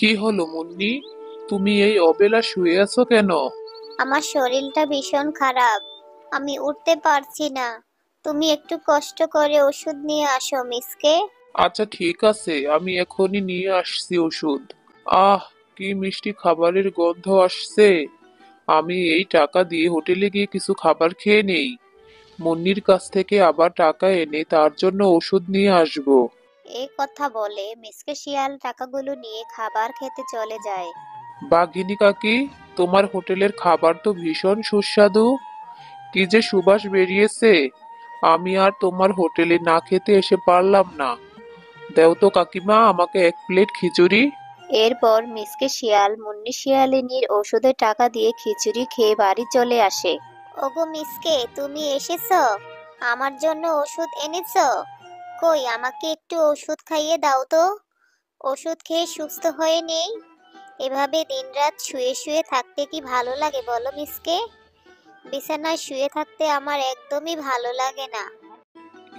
কি হলো মুন্নি? তুমি এই অবেলা শুয়ে আছো কেন? আমার শরীরটা ভীষণ খারাপ। আমি উঠতে পারছি না। তুমি একটু কষ্ট করে ওষুধ নিয়ে আসো মিসকে। আচ্ছা ঠিক আছে, আমি এখনই নিয়ে আসছি ওষুধ। আহ, কি মিষ্টি খাবারের গন্ধ আসছে। আমি এই টাকা দিয়ে হোটেলে গিয়ে কিছু খাবার খেয়ে নেই। মুন্নির কাছ থেকে আবার টাকা এনে তার জন্য ওষুধ নিয়ে আসবো। এই কথা বলে মিসকে শিয়াল টাকাগুলো নিয়ে খাবার খেতে চলে যায়। বাঘিনী কাকি, তোমার হোটেলের খাবার তো ভীষণ সুস্বাদু। কি যে সুবাস বেরিয়েছে। আমি আর তোমার হোটেলে না খেতে এসে পারলাম না। দেও তো কাকিমা আমাকে এক প্লেট খিচুড়ি। এরপর মিসকে শিয়াল মুন্নি শিয়ালিনীর ওষুধের টাকা দিয়ে খিচুড়ি খেয়ে বাড়ি চলে আসে। ওগো মিসকে, তুমি এসেছো? আমার জন্য ওষুধ এনেছো? কই, আমাকে একটু ওষুধ খাইয়ে দাও তো। ওষুধ খেয়ে সুস্থ হয়ে নেই। এভাবে দিনরাত শুয়ে শুয়ে থাকতে কি ভালো লাগে বলো মিসকে? বিছানায় শুয়ে থাকতে আমার একদমই ভালো লাগে না।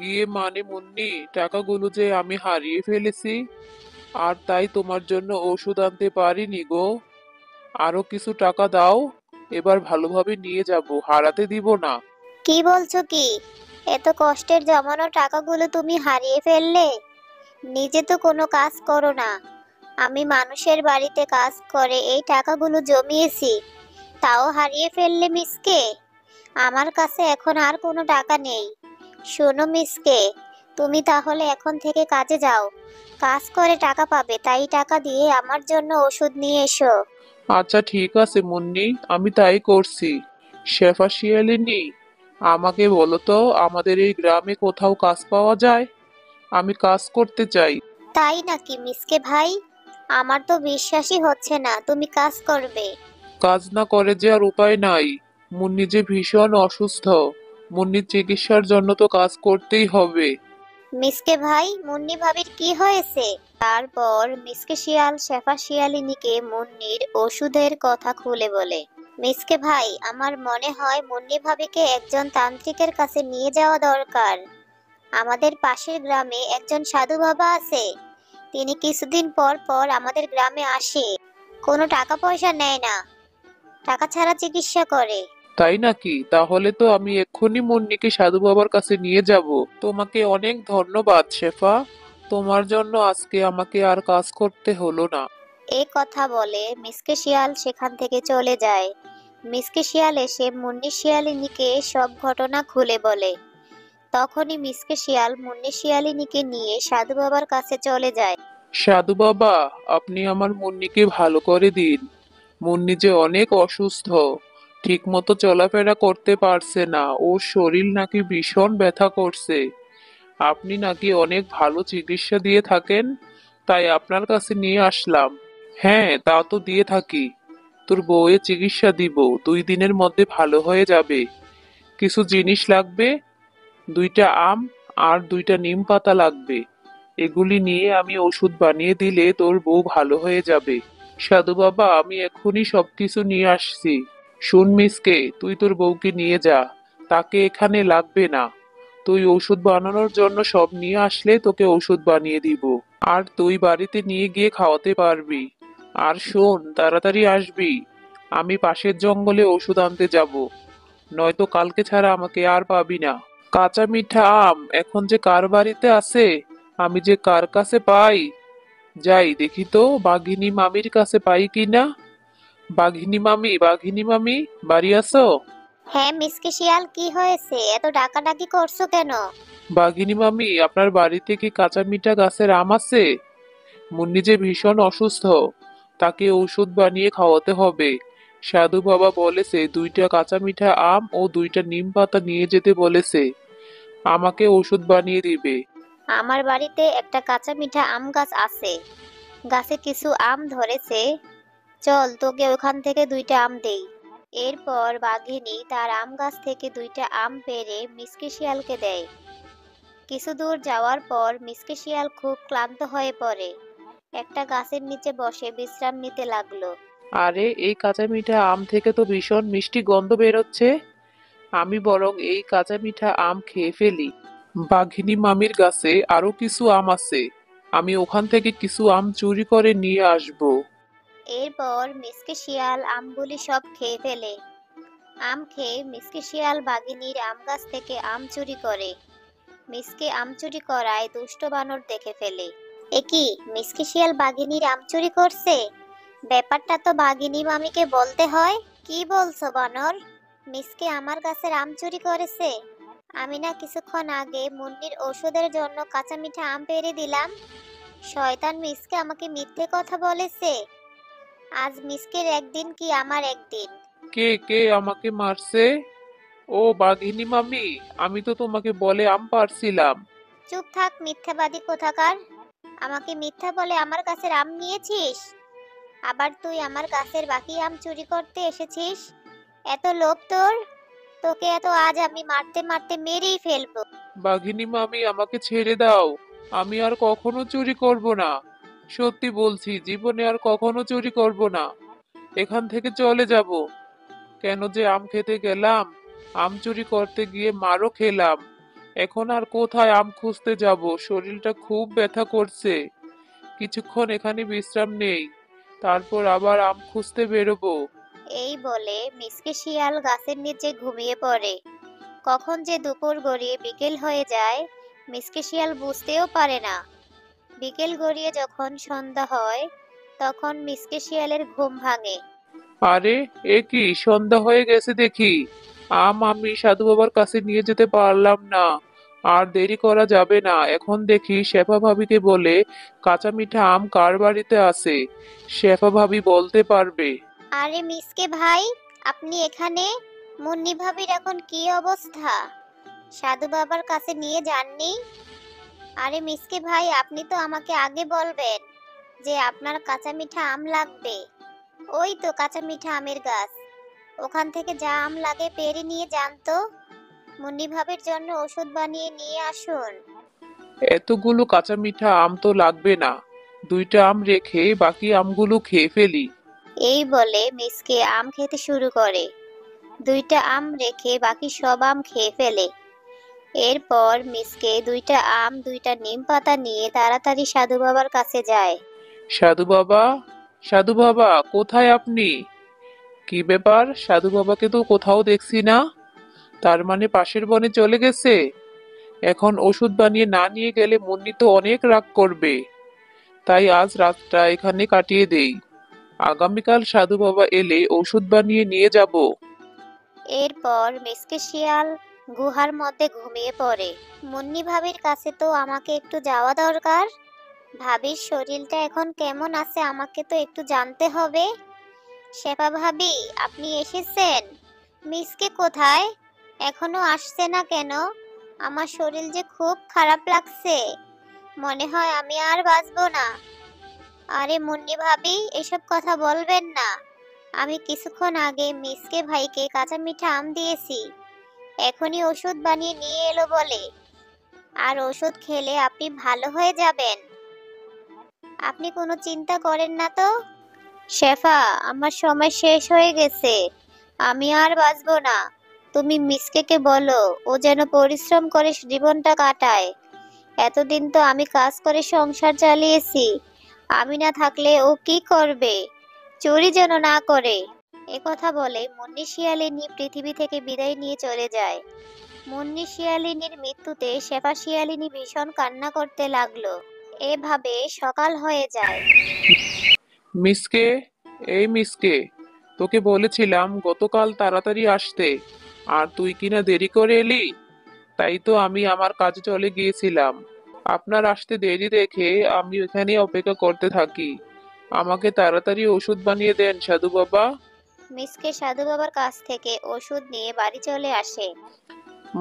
ইয়ে মানে মুন্নি, টাকাগুলো যে আমি হারিয়ে ফেলেছি, আর তাই তোমার জন্য ওষুধ আনতে পারিনি গো। আরো কিছু টাকা দাও, এবার ভালোভাবে নিয়ে যাব, হারাতে দিব না। কি বলছো কি? এত কষ্টের জমানো টাকাগুলো তুমি হারিয়ে ফেললে? নিজে তো কোনো কাজ করো না। আমি মানুষের বাড়িতে কাজ করে এই টাকাগুলো জমিয়েছি, তাও হারিয়ে ফেললে মিসকে? আমার কাছে এখন আর কোনো টাকা নেই। শোনো মিসকে, তুমি তাহলে এখন থেকে কাজে যাও। কাজ করে টাকা পাবে, তাই টাকা দিয়ে আমার জন্য ওষুধ নিয়ে এসো। আচ্ছা ঠিক আছে মুন্নি, আমি তাই করছি। শেফা শিয়ালিনী, আমাকে বলো তো আমাদের এই গ্রামে কোথাও কাজ পাওয়া যায়? আমি কাজ করতে চাই। তাই নাকি মিসকে ভাই? আমার তো বিশ্বাসই হচ্ছে না তুমি কাজ করবে। কাজ না করে যে আর উপায় নাই। মুন্নি যে ভীষণ অসুস্থ, মুন্নির চিকিৎসার জন্য তো কাজ করতেই হবে। মিসকে ভাই, মুন্নি ভাবির কি হয়েছে? তারপর মিসকে শিয়াল শেফা শিয়ালিনীকে মুন্নির ওষুধের কথা খুলে বলে। মিসকে ভাই, আমার মনে হয় মুন্নি ভাবিকে একজন তান্ত্রিকের কাছে নিয়ে যাওয়া দরকার। আমাদের পাশের গ্রামে একজন সাধু বাবা আছে। তিনি কিছুদিন পর পর আমাদের গ্রামে আসে। কোনো টাকা পয়সা নেয় না, টাকা ছাড়া চিকিৎসা করে। তাই নাকি? তাহলে তো আমি এক্ষুনি মুন্নিকে সাধু বাবার কাছে নিয়ে যাব। তোমাকে অনেক ধন্যবাদ শেফা। তোমার জন্য আজকে আমাকে আর কাজ করতে হলো না। এই কথা বলে মিসকে শিয়াল সেখান থেকে চলে যায়। মিসকে শিয়াল এসে মুন্নি শিয়ালিনীকে সব ঘটনা খুলে বলে। তখনই মিসকে শিয়াল মুন্নি শিয়ালিনীকে নিয়ে সাধু বাবার কাছে চলে যায়। সাধু বাবা, আপনি আমার মুন্নিকে ভালো করে দিন। মুন্নি যে অনেক অসুস্থ, ঠিক মতো চলাফেরা করতে পারছে না, ওর শরীর নাকি ভীষণ ব্যথা করছে। আপনি নাকি অনেক ভালো চিকিৎসা দিয়ে থাকেন, তাই আপনার কাছে নিয়ে আসলাম। হ্যাঁ, তা তো দিয়ে থাকি। তোর বউয়ের চিকিৎসা দিব, 2 দিনের মধ্যে ভালো হয়ে যাবে। কিছু জিনিস লাগবে, 2টা আম আর 2টা নিম পাতা লাগবে। এগুলি নিয়ে আমি ওষুধ বানিয়ে দিলে তোর বউ ভালো হয়ে যাবে। সাধু বাবা, আমি এক্ষুনি সবকিছু নিয়ে আসছি। শুন মিসকে, তুই তোর বউকে নিয়ে যা, তাকে এখানে লাগবে না। তুই ওষুধ বানানোর জন্য সব নিয়ে আসলে তোকে ওষুধ বানিয়ে দিব। আর তুই বাড়িতে নিয়ে গিয়ে খাওয়াতে পারবি। আর শোন, তাড়াতাড়ি আসবি। আমি পাশের জঙ্গলে ওষুধ আনতে যাব, নয়তো কালকে ছাড়া আমাকে আর পাবি না। কাঁচা মিঠা আম এখন যে কার বাড়িতে আছে, আমি যে কার কাছে পাই। যাই দেখি তো বাঘিনী মামির কাছে পাই কিনা। বাঘিনী মামি, বাঘিনী মামি, বাড়ি আছো? হ্যাঁ মিসকে শিয়াল, কি হয়েছে? এত ডাকাডাকি করছো কেন? বাঘিনী মামি, আপনার বাড়িতে কি কাঁচা মিঠা গাছের আম আছে? মুন্নি যে ভীষণ অসুস্থ, তাকে ঔষধ বানিয়ে খাওয়াতে হবে। সাধু বাবা বলেছে 2টা কাঁচা মিঠা আম ও 2টা নিম পাতা নিয়ে যেতে বলেছে। আমাকে ওষুধ বানিয়ে দিবে। আমার বাড়িতে একটা কাঁচা মিঠা আম গাছ আছে। গাছে কিছু আম ধরেছে। চল, তোকে ওখান থেকে 2টা আম দেই। এরপর বাঘিনী তার আম গাছ থেকে 2টা আম পেড়ে মিসকে শিয়ালকে দেয়। কিছু দূর যাওয়ার পর মিসকে শিয়াল খুব ক্লান্ত হয়ে পড়ে। একটা গাছের নিচে বসে বিশ্রাম নিতে লাগলো। আরে, এই কাঁচা মিঠা আম থেকে তো ভীষণ মিষ্টি গন্ধ বেরোচ্ছে। আমি বরং এই কাঁচা মিঠা আম খেয়ে ফেলি। বাঘিনী মামির গাছে আরো কিছু আম আছে, আমি ওখান থেকে কিছু আম চুরি করে নিয়ে আসবো। এরপর মিসকে শিয়াল আমগুলি সব খেয়ে ফেলে। আম খেয়ে মিসকে শিয়াল বাঘিনীর আম গাছ থেকে আম চুরি করে। মিসকে আম চুরি করায় দুষ্ট বানর দেখে ফেলে। একি, মিসকে শিয়াল বাঘিনীর আম চুরি করছে? ব্যাপারটা তো বাঘিনী মামিকে বলতে হয়। কি বলছো বানর? মিসকে আমার গাছের আম চুরি করেছে? আমি না কিছুক্ষণ আগে মুন্নির ওষুধের জন্য কাঁচা মিঠা আম পেড়ে দিলাম। শয়তান মিসকে আমাকে মিথ্যে কথা বলেছে। আজ মিসকের একদিন কি আমার একদিন। কে কে আমাকে মারছে? ও বাঘিনী মামি, আমি তো তোমাকে বলে আম পাড়ছিলাম। চুপ থাক মিথ্যাবাদী কোথাকার। আমাকে মিথ্যা বলে আমার গাছের আম নিয়েছিস? আবার তুই আমার গাছের বাকি আম চুরি করতে এসেছিস? এত লোভ তোর? তোকে এত আজ আমি মারতে মারতে মেরেই ফেলবো। বাঘিনী মামি, আমাকে ছেড়ে দাও। আমি আর কখনো চুরি করব না। সত্যি বলছি, জীবনে আর কখনো চুরি করব না। এখান থেকে চলে যাব। কেন যে আম খেতে গেলাম, আম চুরি করতে গিয়ে মারও খেলাম। এখন আর কোথায় আম খুঁজতে যাব? শরীরটা খুব ব্যথা করছে। কিছুক্ষণ এখানে বিশ্রাম নেই, তারপর আবার আম খুঁজতে বেরোবো। এই বলে মিসকে শিয়াল গাছের নিচে ঘুমিয়ে পড়ে। কখন যে দুপুর গড়িয়ে বিকেল হয়ে যায় মিসকে শিয়াল বুঝতেও পারে না। বিকেল গড়িয়ে যখন সন্ধ্যা হয় তখন মিসকে শিয়ালের ঘুম ভাঙে। আরে, এ কি, সন্ধ্যা হয়ে গেছে দেখি। আমি সাধু বাবার কাছে নিয়ে যেতে পারলাম না। আর দেরি করা যাবে না। এখন দেখি শেফা ভাবিকে বলে কাঁচা মিঠা আম কার বাড়িতে আছে। শেফা ভাবি বলতে পারবে। আরে মিসকে ভাই, আপনি এখানে? মুন্নি ভাবির এখন কি অবস্থা? সাধু বাবার কাছে নিয়ে যাননি? আরে মিসকে ভাই, আপনি তো আমাকে আগে বলবেন যে আপনার কাঁচা মিঠা আম লাগবে। ওই তো কাঁচা মিঠা আমের গাছ, ওখান থেকে যা আম লাগে পেড়ে নিয়ে যান তো। মুন্নি ভাবির জন্য ওষুধ বানিয়ে নিয়ে আসুন। এতগুলো কাঁচা মিঠা আম তো লাগবে না। দুইটা আম রেখে বাকি আমগুলো খেয়ে ফেলি। এই বলে মিসকে আম খেতে শুরু করে। দুইটা আম রেখে বাকি সব আম খেয়ে ফেলে। এরপর মিসকে দুইটা আম দুইটা নিম পাতা নিয়ে তাড়াতাড়ি সাধু বাবার কাছে যায়। সাধু বাবা, সাধু বাবা, কোথায় আপনি? কি ব্যাপার, সাধু বাবাকে তো কোথাও দেখছি না। তার মানে পাশের বনে চলে গেছে। এখন ওষুধ বানিয়ে না নিয়ে গেলে মুন্নি তো অনেক রাগ করবে। তাই আজ রাতটা এখানে কাটিয়ে দেই। আগামীকাল সাধু বাবা এলে ওষুধ বানিয়ে নিয়ে যাব। এরপর মিসকে শিয়াল গুহার মধ্যে ঘুমিয়ে পড়ে। মুন্নি ভাবির কাছে তো আমাকে একটু যাওয়া দরকার। ভাবির শরীরটা এখন কেমন আছে আমাকে তো একটু জানতে হবে। শেফা ভাবি, আপনি এসেছেন? মিসকে কোথায়? এখনো আসছে না কেন? আমার শরীর যে খুব খারাপ লাগছে। মনে হয় আমি আর বাঁচবো না। আরে মুন্নি ভাবি, এসব কথা বলবেন না। আমি কিছুক্ষণ আগে মিসকে ভাইকে কাঁচা মিঠা আম দিয়েছি। এখনই ওষুধ বানিয়ে নিয়ে এলো বলে। আর ওষুধ খেলে আপনি ভালো হয়ে যাবেন। আপনি কোনো চিন্তা করেন না তো। শেফা, আমার সময় শেষ হয়ে গেছে। আমি আর বাঁচবো না। তুমি মিসকেকে বলো ও যেন পরিশ্রম করে জীবনটা কাটায়। এতদিন তো আমি কাজ করে সংসার চালিয়েছি। আমি না থাকলে ও কি করবে? চুরি যেন না করে। একথা বলে মুন্নি শিয়ালিনী পৃথিবী থেকে বিদায় নিয়ে চলে যায়। মুন্নি শিয়ালিনীর মৃত্যুতে শেফা শিয়ালিনী ভীষণ কান্না করতে লাগলো। এভাবে সকাল হয়ে যায়। মিসকে, এই মিসকে, তোকে বলেছিলাম গতকাল তাড়াতাড়ি আসতে, আর তুই কিনা দেরি করে এলি। তাই তো আমি আমার কাজে চলে গিয়েছিলাম। আপনার আসতে দেরি দেখে আমি এখানে অপেক্ষা করতে থাকি। আমাকে তাড়াতাড়ি ওষুধ বানিয়ে দেন সাধু বাবা। মিসকে সাধু বাবার কাছ থেকে ওষুধ নিয়ে বাড়ি চলে আসে।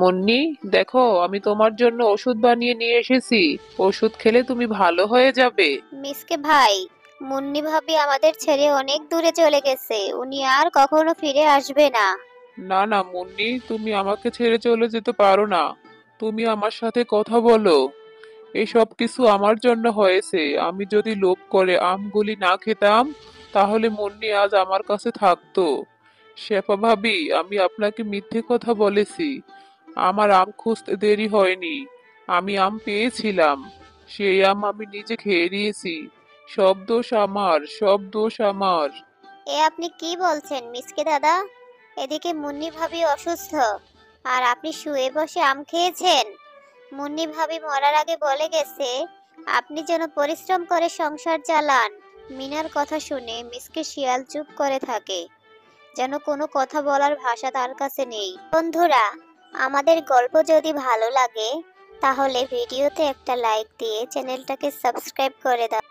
মুন্নি, দেখো আমি তোমার জন্য ওষুধ বানিয়ে নিয়ে এসেছি। ওষুধ খেলে তুমি ভালো হয়ে যাবে। মিসকে ভাই, মুন্নি ভাবি আমাদের ছেড়ে অনেক দূরে চলে গেছে, উনি আর কখনো ফিরে আসবে না। না না মুন্নি, তুমি আমাকে ছেড়ে চলে যেতে পারো না। তুমি আমার সাথে কথা বলো। এই সব কিছু আমার জন্য হয়েছে। আমি যদি লোভ করে আমগুলি না খেতাম, তাহলে মুন্নি আজ আমার কাছে থাকতো। শেফা ভাবি, আমি আপনাকে মিথ্যে কথা বলেছি। আমার আম খুঁজতে দেরি হয়নি। আমি আম পেয়েছিলাম। সেই আম আমি নিজে খেয়ে নিয়েছি। সব দোষ আমার, সব দোষ আমার। এ আপনি কি বলছেন মিসকে দাদা? এদিকে মুন্নি ভাবি অসুস্থ, আর আপনি শুয়ে বসে আম খেয়েছেন। মুন্নি ভাবি মরার আগে বলে গেছে আপনি যেন পরিশ্রম করে সংসার চালান। মিনার কথা শুনে মিসকে শিয়াল চুপ করে থাকে, যেন কোনো কথা বলার ভাষা তার কাছে নেই। বন্ধুরা, আমাদের গল্প যদি ভালো লাগে তাহলে ভিডিওতে একটা লাইক দিয়ে চ্যানেলটাকে সাবস্ক্রাইব করে দাও।